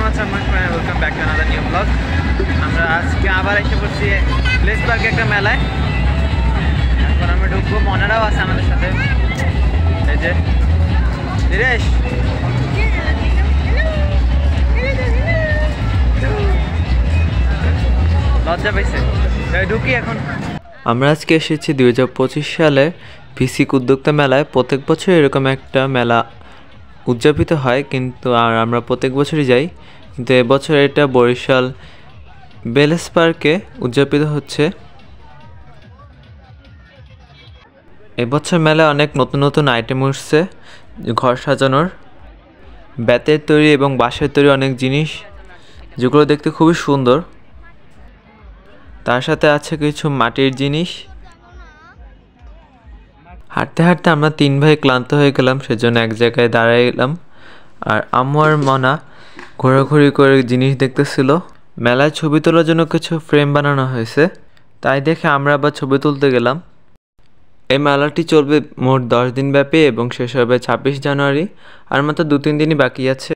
Much welcome back to another new blog. আমরা আজকে আবার এসে পড়ছি প্লেস পার্কে একটা মেলায়। এখন আমরা ঢুকবো, মনেরাও আছে আমাদের সাথে। এই যে দিরেশ, লজ্জা পাইছে, ঢুকি এখন। আমরা আজকে এসেছি 2025 সালে ভিসিক উদ্যোক্তা মেলায়। প্রত্যেক বছর এরকম একটা মেলা উদযাপিত হয়, কিন্তু আমরা প্রত্যেক বছরই যাই, কিন্তু এবছর এটা বরিশাল বেলেস পার্কে উদযাপিত হচ্ছে। এবছর মেলায় অনেক নতুন নতুন আইটেম উঠছে, ঘর সাজানোর, বেতের তৈরি এবং বাঁশের তৈরি অনেক জিনিস, যেগুলো দেখতে খুবই সুন্দর। তার সাথে আছে কিছু মাটির জিনিস। হাঁটতে হাঁটতে আমরা 3 ভাই ক্লান্ত হয়ে গেলাম, সেজন্য এক জায়গায় দাঁড়াই গেলাম। আর আম্মু আর মনা ঘোরাঘুরি করে জিনিস দেখতেছিল। মেলায় ছবি তোলার জন্য কিছু ফ্রেম বানানো হয়েছে, তাই দেখে আমরা আবার ছবি তুলতে গেলাম। এই মেলাটি চলবে মোট 10 দিন ব্যাপী এবং শেষ হবে 26 জানুয়ারি। আর মাত্র 2-3 দিনই বাকি আছে।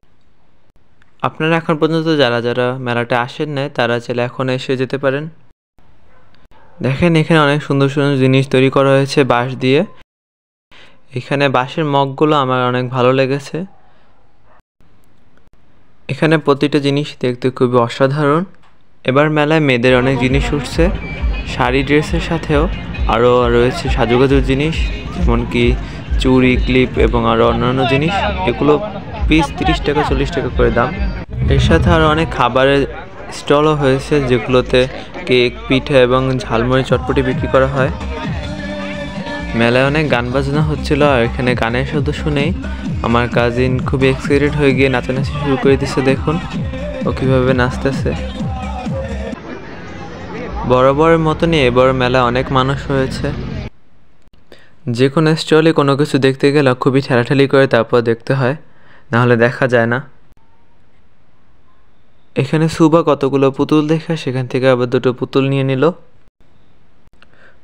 আপনারা এখন পর্যন্ত যারা যারা মেলাটা আসেন নাই, তারা চাইলে এখন এসে যেতে পারেন। দেখেন এখানে অনেক সুন্দর সুন্দর জিনিস তৈরি করা হয়েছে বাঁশ দিয়ে। এখানে বাঁশের মগগুলো আমার অনেক ভালো লেগেছে। এখানে প্রতিটা জিনিস দেখতে খুবই অসাধারণ। এবার মেলায় মেয়েদের অনেক জিনিস উঠছে, শাড়ি ড্রেসের সাথেও আরও রয়েছে সাজুগুজুর জিনিস, যেমন কি চুড়ি, ক্লিপ এবং আরও অন্যান্য জিনিস। এগুলো পিস 30 টাকা 40 টাকা করে দাম। এর সাথে আরও অনেক খাবারের স্টলও হয়েছে, যেগুলোতে কেক, পিঠা এবং ঝালমুড়ি, চটপটি বিক্রি করা হয়। মেলায় অনেক গান বাজনা হচ্ছিল, আর এখানে গানের শব্দ শুনেই আমার কাজিন খুবই এক্সাইটেড হয়ে গিয়ে নাচানাচি শুরু করে দিচ্ছে। দেখুন ও কীভাবে নাচতেছে। বরাবরের মতনই এবার মেলায় অনেক মানুষ হয়েছে। যে কোনো স্টলে কোনো কিছু দেখতে গেলে খুবই ঠেলাঠেলি করে তারপর দেখতে হয়, নাহলে দেখা যায় না। এখানে সুবা কতগুলো পুতুল দেখে সেখান থেকে আবার 2টো পুতুল নিয়ে নিল।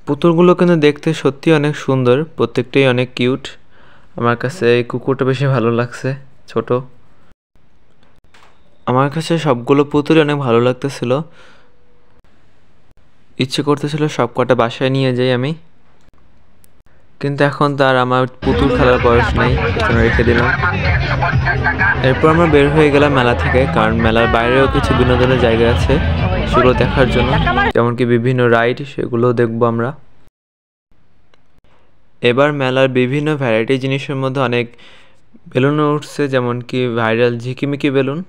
পুতুলগুলো কিন্তু দেখতে সত্যি অনেক সুন্দর, প্রত্যেকটাই অনেক কিউট। আমার কাছে এই কুকুরটা বেশি ভালো লাগছে, ছোট। আমার কাছে সবগুলো পুতুল অনেক ভালো লাগতেছিল, ইচ্ছে করতেছিল সব কটা বাসায় নিয়ে যাই আমি, কিন্তু এখন তার আমার পুতুল খেলার বয়স নাই, এজন্য রেখে দিলাম। এরপর আমরা বের হয়ে গেলাম মেলা থেকে, কারণ মেলার বাইরেও কিছু বিনোদনের জায়গা আছে সেগুলো দেখার জন্য, যেমন কি বিভিন্ন রাইড, সেগুলোও দেখবো আমরা। এবার মেলার বিভিন্ন ভ্যারাইটি জিনিসের মধ্যে অনেক বেলুনও উঠছে, যেমন কি ভাইরাল ঝিকিমিকি বেলুন,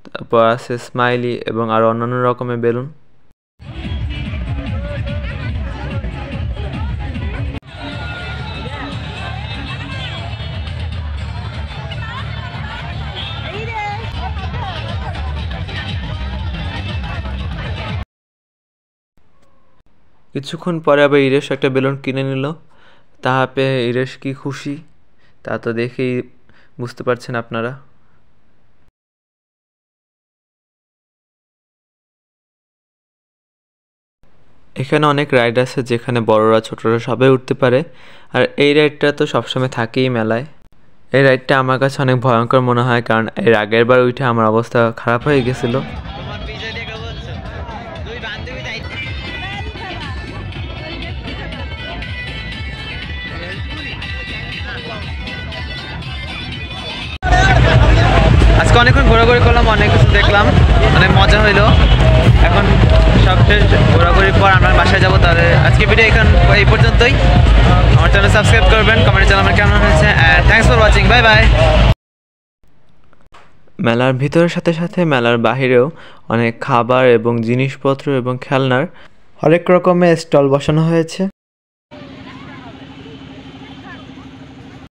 তারপর আছে স্মাইলি এবং আরও অন্যান্য রকমের বেলুন। কিছুক্ষণ পরে আবার ইরেশ একটা বেলুন কিনে নিল। তা পেয়ে ইরেশ কি খুশি তা তো দেখেই বুঝতে পারছেন আপনারা। এখানে অনেক রাইড আছে, যেখানে বড়রা ছোটরা সবাই উঠতে পারে। আর এই রাইডটা তো সবসময় থাকেই মেলায়। এই রাইডটা আমার কাছে অনেক ভয়ঙ্কর মনে হয়, কারণ এর আগের বার উঠে আমার অবস্থা খারাপ হয়ে গেছিলো। আজকে অনেকক্ষণ ঘোরাঘুরি করলাম, অনেক কিছু দেখলাম, অনেক মজা হইলো। এখন সব শেষ ঘোরাঘুরির পর আমরা বাসায় যাবো। তাহলে আজকে ভিডিও এই পর্যন্তই। আমার চ্যানেল সাবস্ক্রাইব করবেন, কমেন্টে জানাবেন কেমন হয়েছে। Thanks for watching, bye bye. মেলার ভিতরের সাথে সাথে মেলার বাহিরেও অনেক খাবার এবং জিনিসপত্র এবং খেলনার হরেক রকমের স্টল বসানো হয়েছে।